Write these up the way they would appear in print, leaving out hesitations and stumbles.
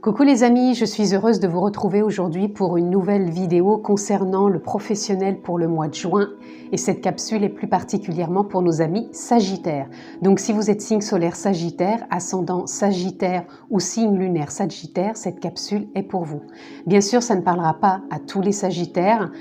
Coucou les amis, je suis heureuse de vous retrouver aujourd'hui pour une nouvelle vidéo concernant le professionnel pour le mois de juin et cette capsule est plus particulièrement pour nos amis Sagittaires. Donc si vous êtes signe solaire Sagittaire, ascendant Sagittaire ou signe lunaire Sagittaire, cette capsule est pour vous. Bien sûr, ça ne parlera pas à tous les Sagittaires,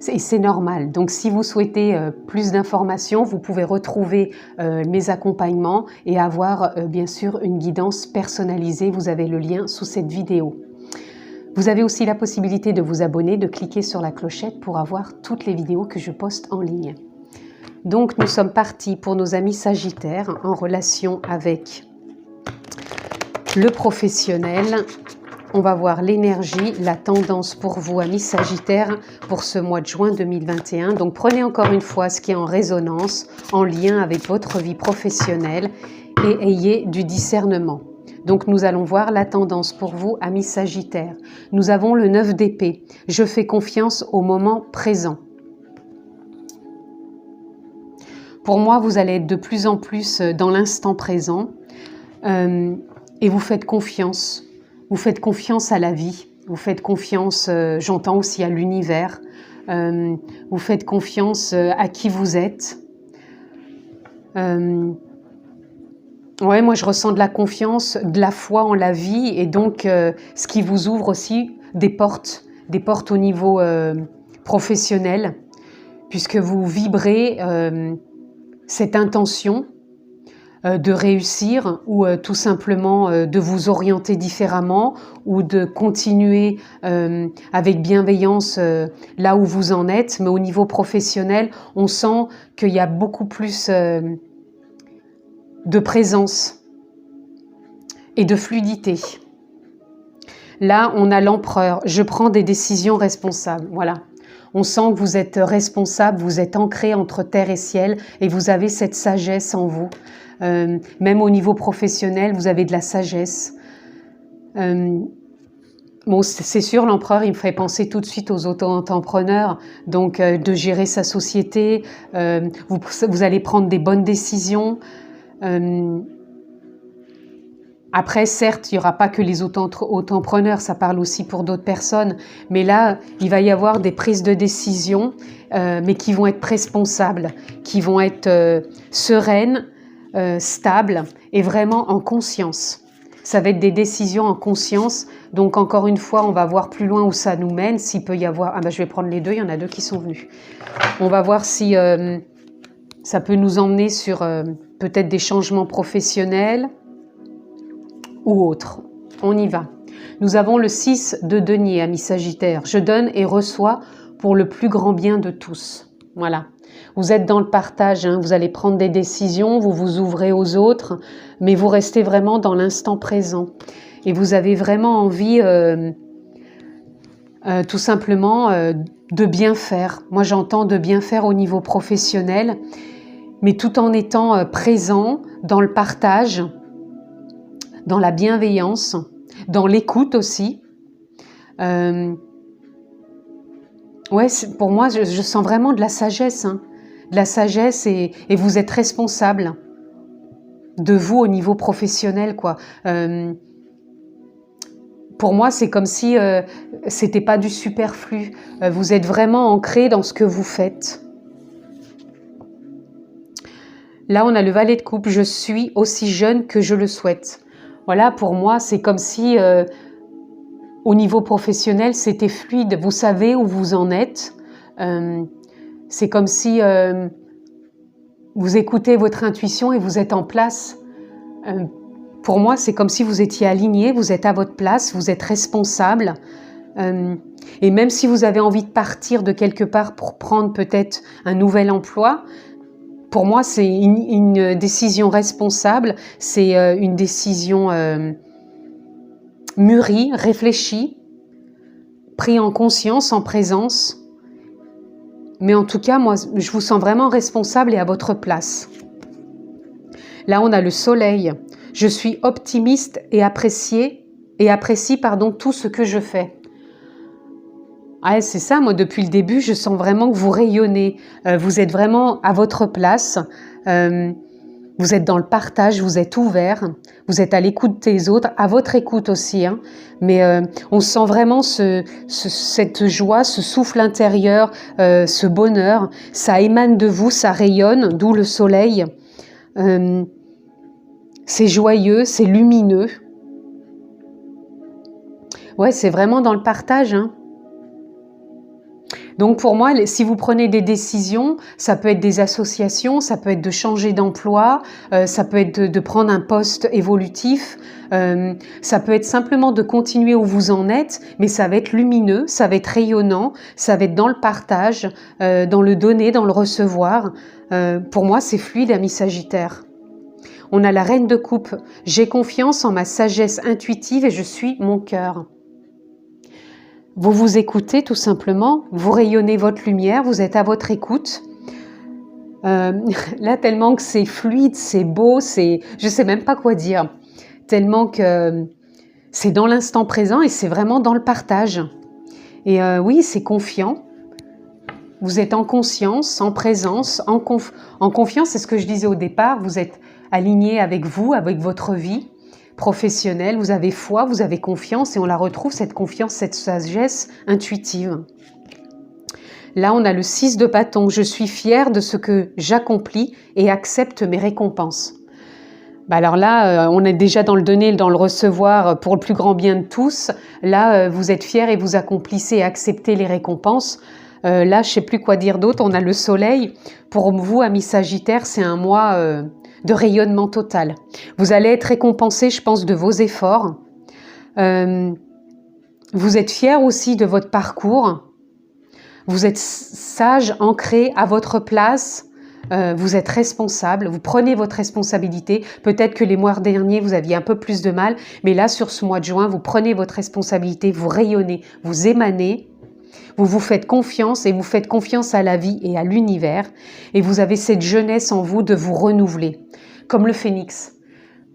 et c'est normal. Donc si vous souhaitez plus d'informations, vous pouvez retrouver mes accompagnements et avoir bien sûr une guidance personnalisée. Vous avez le lien sous cette vidéo. Vous avez aussi la possibilité de vous abonner, de cliquer sur la clochette pour avoir toutes les vidéos que je poste en ligne. Donc nous sommes partis pour nos amis Sagittaires en relation avec le professionnel. On va voir l'énergie, la tendance pour vous, amis Sagittaires, pour ce mois de juin 2021. Donc prenez encore une fois ce qui est en résonance, en lien avec votre vie professionnelle et ayez du discernement. Donc nous allons voir la tendance pour vous, amis Sagittaires. Nous avons le 9 d'épée. Je fais confiance au moment présent. Pour moi, vous allez être de plus en plus dans l'instant présent et vous faites confiance. Vous faites confiance à la vie, vous faites confiance, j'entends aussi à l'univers, vous faites confiance à qui vous êtes. Ouais, moi je ressens de la confiance, de la foi en la vie et donc ce qui vous ouvre aussi des portes au niveau professionnel, puisque vous vibrez cette intention de réussir ou tout simplement de vous orienter différemment ou de continuer avec bienveillance là où vous en êtes. Mais au niveau professionnel, on sent qu'il y a beaucoup plus de présence et de fluidité. Là, on a l'empereur. Je prends des décisions responsables. Voilà. On sent que vous êtes responsable, vous êtes ancré entre terre et ciel et vous avez cette sagesse en vous. Même au niveau professionnel, vous avez de la sagesse. Bon, c'est sûr, l'empereur, il me fait penser tout de suite aux auto-entrepreneurs, donc de gérer sa société, vous allez prendre des bonnes décisions. Après, certes, il n'y aura pas que les auto-entrepreneurs, ça parle aussi pour d'autres personnes, mais là, il va y avoir des prises de décision, mais qui vont être responsables, qui vont être sereines, stable et vraiment en conscience. Ça va être des décisions en conscience. Donc encore une fois, on va voir plus loin où ça nous mène. S'il peut y avoir... Ah ben, je vais prendre les deux, il y en a deux qui sont venus. On va voir si ça peut nous emmener sur peut-être des changements professionnels ou autres. On y va. Nous avons le 6 de denier, amis Sagittaires. Je donne et reçois pour le plus grand bien de tous. Voilà. Vous êtes dans le partage, hein, vous allez prendre des décisions, vous vous ouvrez aux autres, mais vous restez vraiment dans l'instant présent. Et vous avez vraiment envie, tout simplement, de bien faire. Moi, j'entends de bien faire au niveau professionnel, mais tout en étant présent dans le partage, dans la bienveillance, dans l'écoute aussi. Ouais, pour moi, je sens vraiment de la sagesse, hein. De la sagesse et vous êtes responsable de vous au niveau professionnel, quoi. Pour moi, c'est comme si c'était pas du superflu. Vous êtes vraiment ancré dans ce que vous faites. Là, on a le valet de coupe. Je suis aussi jeune que je le souhaite. Voilà, pour moi, c'est comme si au niveau professionnel, c'était fluide. Vous savez où vous en êtes. C'est comme si vous écoutez votre intuition et vous êtes en place. Pour moi, c'est comme si vous étiez aligné, vous êtes à votre place, vous êtes responsable. Et même si vous avez envie de partir de quelque part pour prendre peut-être un nouvel emploi, pour moi, c'est une décision responsable, c'est une décision mûrie, réfléchie, prise en conscience, en présence. Mais en tout cas, moi, je vous sens vraiment responsable et à votre place. Là, on a le soleil. Je suis optimiste et apprécie tout ce que je fais. Ah, c'est ça, moi, depuis le début, je sens vraiment que vous rayonnez. Vous êtes vraiment à votre place. Vous êtes dans le partage, vous êtes ouvert, vous êtes à l'écoute des autres, à votre écoute aussi. Hein. Mais on sent vraiment cette joie, ce souffle intérieur, ce bonheur. Ça émane de vous, ça rayonne, d'où le soleil. C'est joyeux, c'est lumineux. Ouais, c'est vraiment dans le partage. Hein. Donc pour moi, si vous prenez des décisions, ça peut être des associations, ça peut être de changer d'emploi, ça peut être de prendre un poste évolutif, ça peut être simplement de continuer où vous en êtes, mais ça va être lumineux, ça va être rayonnant, ça va être dans le partage, dans le donner, dans le recevoir. Pour moi, c'est fluide, ami Sagittaire. On a la reine de coupe. J'ai confiance en ma sagesse intuitive et je suis mon cœur. Vous vous écoutez tout simplement, vous rayonnez votre lumière, vous êtes à votre écoute. Là, tellement que c'est fluide, c'est beau, je ne sais même pas quoi dire. Tellement que c'est dans l'instant présent et c'est vraiment dans le partage. Et oui, c'est confiant. Vous êtes en conscience, en présence, en confiance. C'est ce que je disais au départ. Vous êtes aligné avec vous, avec votre vie professionnelle. Vous avez foi, vous avez confiance et on la retrouve, cette confiance, cette sagesse intuitive. Là, on a le 6 de bâton. Je suis fière de ce que j'accomplis et accepte mes récompenses. Alors là, on est déjà dans le donner, dans le recevoir pour le plus grand bien de tous. Là, vous êtes fiers et vous accomplissez et acceptez les récompenses. Là, je ne sais plus quoi dire d'autre. On a le soleil. Pour vous, amis Sagittaires, c'est un mois de rayonnement total. Vous allez être récompensé, je pense, de vos efforts. Vous êtes fiers aussi de votre parcours. Vous êtes sage, ancré à votre place. Vous êtes responsable, vous prenez votre responsabilité. Peut-être que les mois derniers, vous aviez un peu plus de mal, mais là, sur ce mois de juin, vous prenez votre responsabilité, vous rayonnez, vous émanez, vous vous faites confiance et vous faites confiance à la vie et à l'univers. Et vous avez cette jeunesse en vous de vous renouveler, comme le phénix.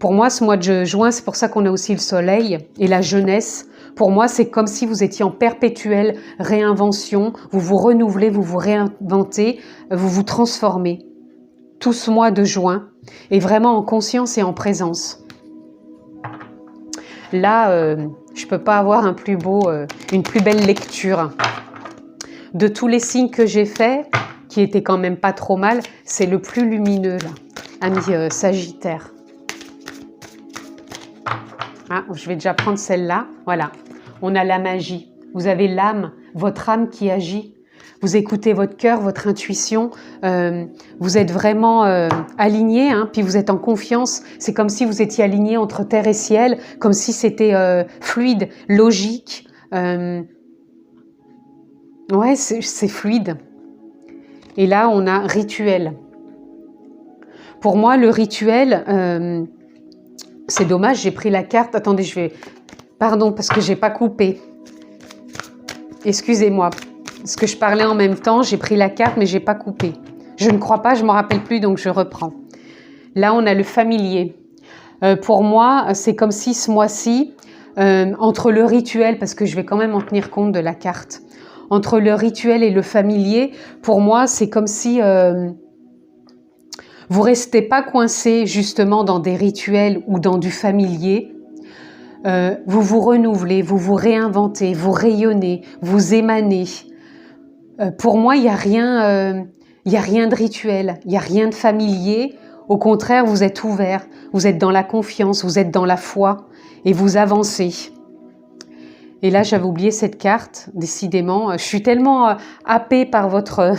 Pour moi, ce mois de juin, c'est pour ça qu'on a aussi le soleil et la jeunesse. Pour moi, c'est comme si vous étiez en perpétuelle réinvention. Vous vous renouvelez, vous vous réinventez, vous vous transformez. Tout ce mois de juin est vraiment en conscience et en présence. Là, je ne peux pas avoir une plus belle lecture. De tous les signes que j'ai faits, qui étaient quand même pas trop mal, c'est le plus lumineux, là, ami Sagittaire. Ah, je vais déjà prendre celle-là. Voilà, on a la magie. Vous avez l'âme, votre âme qui agit. Vous écoutez votre cœur, votre intuition. Vous êtes vraiment aligné, hein, puis vous êtes en confiance. C'est comme si vous étiez aligné entre terre et ciel, comme si c'était fluide, logique. Ouais, c'est fluide. Et là, on a rituel. Pour moi, le rituel... c'est dommage, j'ai pris la carte. Attendez, pardon, parce que j'ai pas coupé. Excusez-moi. Parce que je parlais en même temps, j'ai pris la carte, mais j'ai pas coupé. Je ne crois pas, je m'en rappelle plus, donc je reprends. Là, on a le familier. Pour moi, c'est comme si ce mois-ci, entre le rituel, parce que je vais quand même en tenir compte de la carte, entre le rituel et le familier, pour moi, c'est comme si... vous ne restez pas coincé justement dans des rituels ou dans du familier. Vous vous renouvelez, vous vous réinventez, vous rayonnez, vous émanez. Pour moi, il n'y a rien de rituel, il n'y a rien de familier. Au contraire, vous êtes ouvert, vous êtes dans la confiance, vous êtes dans la foi et vous avancez. Et là, j'avais oublié cette carte, décidément. Je suis tellement happée par votre...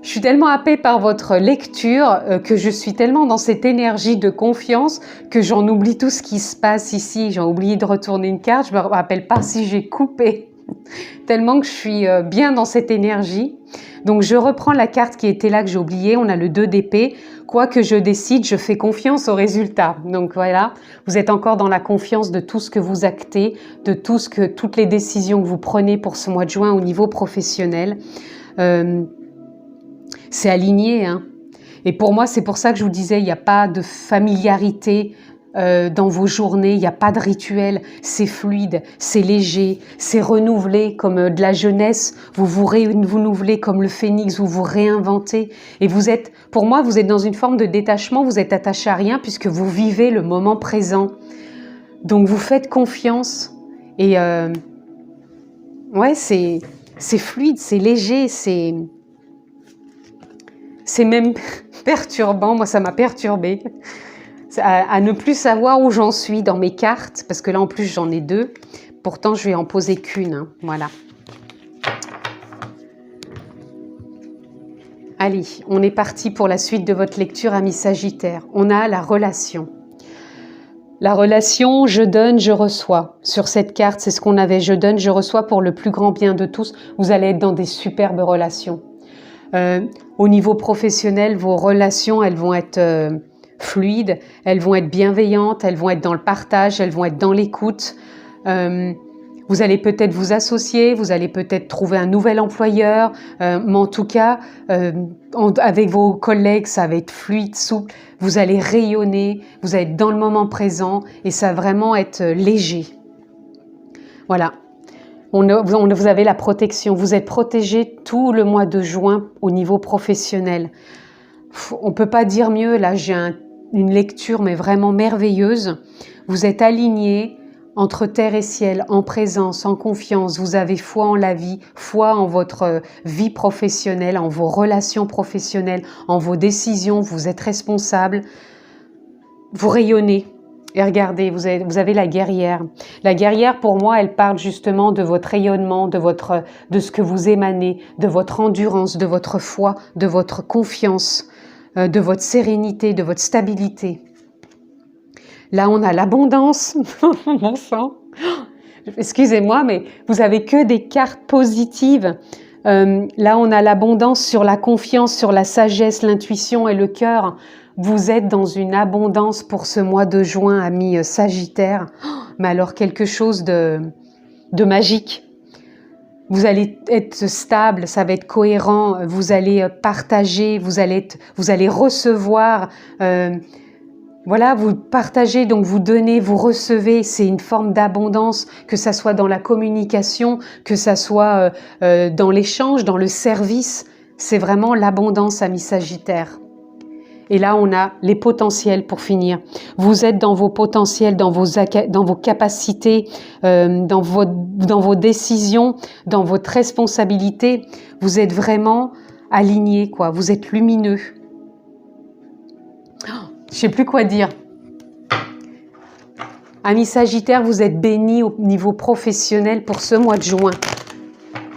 Je suis tellement happée par votre lecture que je suis tellement dans cette énergie de confiance que j'en oublie tout ce qui se passe ici. J'ai oublié de retourner une carte, je ne me rappelle pas si j'ai coupé. Tellement que je suis bien dans cette énergie. Donc je reprends la carte qui était là que j'ai oubliée. On a le 2 d'épée. Quoi que je décide, je fais confiance au résultat. Donc voilà, vous êtes encore dans la confiance de tout ce que vous actez, de toutes les décisions que vous prenez pour ce mois de juin au niveau professionnel. C'est aligné, hein. Et pour moi, c'est pour ça que je vous disais, il n'y a pas de familiarité dans vos journées, il n'y a pas de rituel, c'est fluide, c'est léger, c'est renouvelé comme de la jeunesse, vous vous renouvelez comme le phénix, vous vous réinventez et vous êtes, pour moi, vous êtes dans une forme de détachement, vous êtes attaché à rien puisque vous vivez le moment présent. Donc vous faites confiance et ouais, c'est fluide, c'est léger, c'est même perturbant, moi ça m'a perturbée. À ne plus savoir où j'en suis dans mes cartes, parce que là en plus j'en ai 2, pourtant je vais en poser qu'une, hein, voilà. Allez, on est parti pour la suite de votre lecture, amis Sagittaire. On a la relation. La relation, je donne, je reçois. Sur cette carte, c'est ce qu'on avait, je donne, je reçois pour le plus grand bien de tous. Vous allez être dans des superbes relations. Au niveau professionnel, vos relations, elles vont être fluides, elles vont être bienveillantes, elles vont être dans le partage, elles vont être dans l'écoute. Vous allez peut-être vous associer, vous allez peut-être trouver un nouvel employeur, mais en tout cas, avec vos collègues, ça va être fluide, souple, vous allez rayonner, vous allez être dans le moment présent et ça va vraiment être léger. Voilà. Vous avez la protection, vous êtes protégé tout le mois de juin au niveau professionnel. On ne peut pas dire mieux, là j'ai une lecture mais vraiment merveilleuse. Vous êtes alignés entre terre et ciel, en présence, en confiance. Vous avez foi en la vie, foi en votre vie professionnelle, en vos relations professionnelles, en vos décisions. Vous êtes responsable, vous rayonnez. Et regardez, vous avez la guerrière. La guerrière, pour moi, elle parle justement de votre rayonnement, de ce que vous émanez, de votre endurance, de votre foi, de votre confiance, de votre sérénité, de votre stabilité. Là, on a l'abondance. Bon sang. Excusez-moi, mais vous avez que des cartes positives. Là, on a l'abondance sur la confiance, sur la sagesse, l'intuition et le cœur. Vous êtes dans une abondance pour ce mois de juin, amis Sagittaire. Mais alors, quelque chose de magique. Vous allez être stable, ça va être cohérent. Vous allez partager, vous allez recevoir. Voilà, vous partagez, donc vous donnez, vous recevez, c'est une forme d'abondance, que ça soit dans la communication, que ça soit dans l'échange, dans le service. C'est vraiment l'abondance, amis Sagittaire. Et là, on a les potentiels pour finir. Vous êtes dans vos potentiels, dans vos capacités, dans vos décisions, dans votre responsabilité. Vous êtes vraiment alignés, quoi. Vous êtes lumineux. Je ne sais plus quoi dire. Amis Sagittaire, vous êtes bénis au niveau professionnel pour ce mois de juin.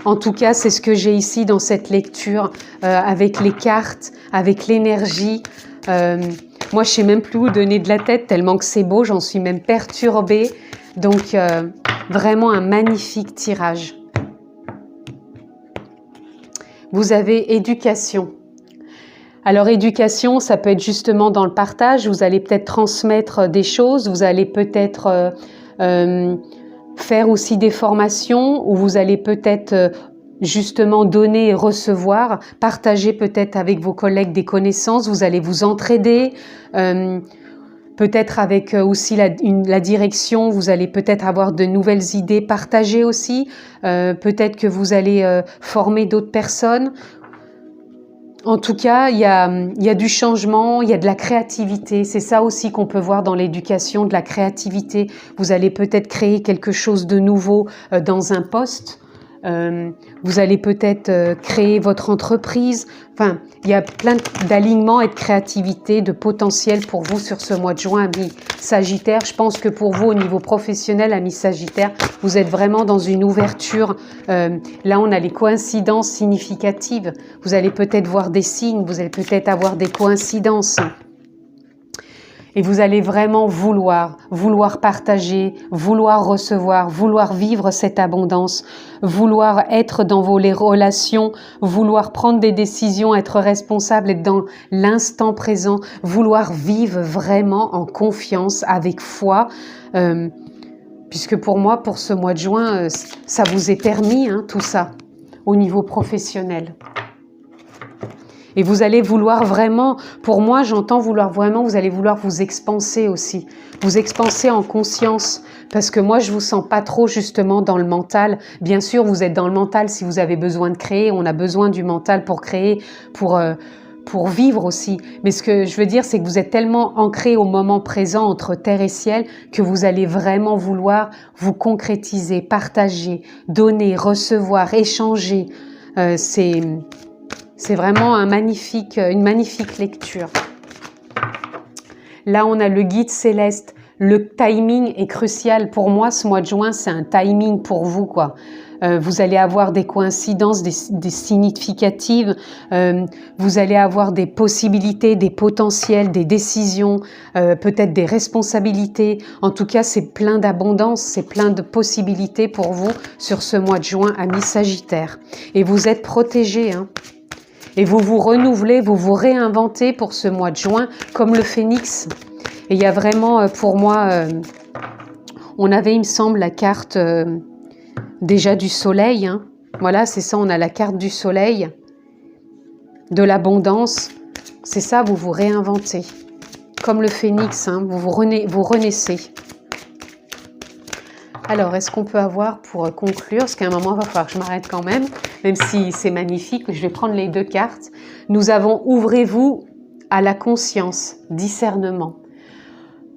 En tout cas, c'est ce que j'ai ici dans cette lecture, avec les cartes, avec l'énergie. Moi, je ne sais même plus où donner de la tête, tellement que c'est beau, j'en suis même perturbée. Donc, vraiment un magnifique tirage. Vous avez éducation. Alors, éducation, ça peut être justement dans le partage. Vous allez peut-être transmettre des choses. Vous allez peut-être faire aussi des formations où vous allez peut-être justement donner et recevoir, partager peut-être avec vos collègues des connaissances. Vous allez vous entraider. Peut-être avec aussi la direction, vous allez peut-être avoir de nouvelles idées partagées aussi. Peut-être que vous allez former d'autres personnes. En tout cas, il y a du changement, il y a de la créativité. C'est ça aussi qu'on peut voir dans l'éducation, de la créativité. Vous allez peut-être créer quelque chose de nouveau dans un poste. Vous allez peut-être créer votre entreprise. Enfin, il y a plein d'alignements et de créativité, de potentiel pour vous sur ce mois de juin, amis Sagittaire. Je pense que pour vous, au niveau professionnel, amis Sagittaire, vous êtes vraiment dans une ouverture. Là, on a les coïncidences significatives. Vous allez peut-être voir des signes, vous allez peut-être avoir des coïncidences. Et vous allez vraiment vouloir partager, vouloir recevoir, vouloir vivre cette abondance, vouloir être dans vos relations, vouloir prendre des décisions, être responsable, être dans l'instant présent, vouloir vivre vraiment en confiance, avec foi. Puisque pour moi, pour ce mois de juin, ça vous est permis, hein, tout ça, au niveau professionnel. Et vous allez vouloir vraiment, pour moi j'entends vouloir vraiment, vous allez vouloir vous expanser aussi. Vous expanser en conscience. Parce que moi je vous sens pas trop justement dans le mental. Bien sûr vous êtes dans le mental si vous avez besoin de créer. On a besoin du mental pour créer, pour vivre aussi. Mais ce que je veux dire c'est que vous êtes tellement ancré au moment présent entre terre et ciel que vous allez vraiment vouloir vous concrétiser, partager, donner, recevoir, échanger. C'est vraiment une magnifique lecture. Là, on a le guide céleste. Le timing est crucial. Pour moi, ce mois de juin, c'est un timing pour vous, quoi. Vous allez avoir des coïncidences, des significatives. Vous allez avoir des possibilités, des potentiels, des décisions, peut-être des responsabilités. En tout cas, c'est plein d'abondance, c'est plein de possibilités pour vous sur ce mois de juin, amis Sagittaires. Et vous êtes protégés, hein. Et vous vous renouvelez, vous vous réinventez pour ce mois de juin comme le phénix. Et il y a vraiment, pour moi, on avait, il me semble, la carte déjà du soleil. Hein. Voilà, c'est ça, on a la carte du soleil, de l'abondance. C'est ça, vous vous réinventez. Comme le phénix, hein, vous renaissez. Alors, est-ce qu'on peut avoir, pour conclure, parce qu'à un moment, il va falloir que je m'arrête quand même si c'est magnifique, je vais prendre les deux cartes. Nous avons « Ouvrez-vous à la conscience, discernement ».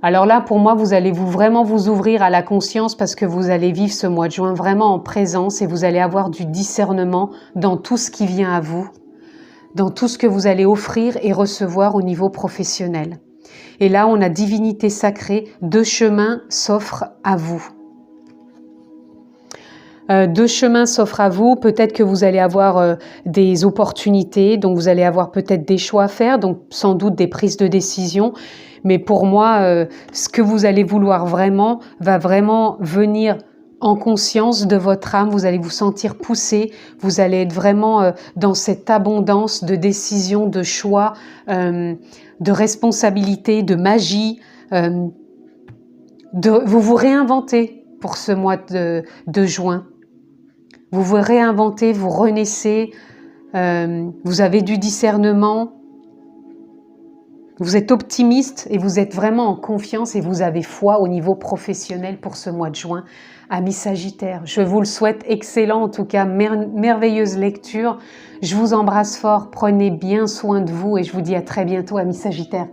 Alors là, pour moi, vous allez vraiment vous ouvrir à la conscience parce que vous allez vivre ce mois de juin vraiment en présence et vous allez avoir du discernement dans tout ce qui vient à vous, dans tout ce que vous allez offrir et recevoir au niveau professionnel. Et là, on a divinité sacrée, deux chemins s'offrent à vous. Deux chemins s'offrent à vous, peut-être que vous allez avoir des opportunités, donc vous allez avoir peut-être des choix à faire, donc sans doute des prises de décision, mais pour moi, ce que vous allez vouloir vraiment, va vraiment venir en conscience de votre âme, vous allez vous sentir poussé, vous allez être vraiment dans cette abondance de décisions, de choix, de responsabilités, de magie, vous vous réinventez pour ce mois de juin. Vous vous réinventez, vous renaissez, vous avez du discernement, vous êtes optimiste et vous êtes vraiment en confiance et vous avez foi au niveau professionnel pour ce mois de juin. Amis Sagittaires, je vous le souhaite excellent, en tout cas merveilleuse lecture. Je vous embrasse fort, prenez bien soin de vous et je vous dis à très bientôt, amis Sagittaires.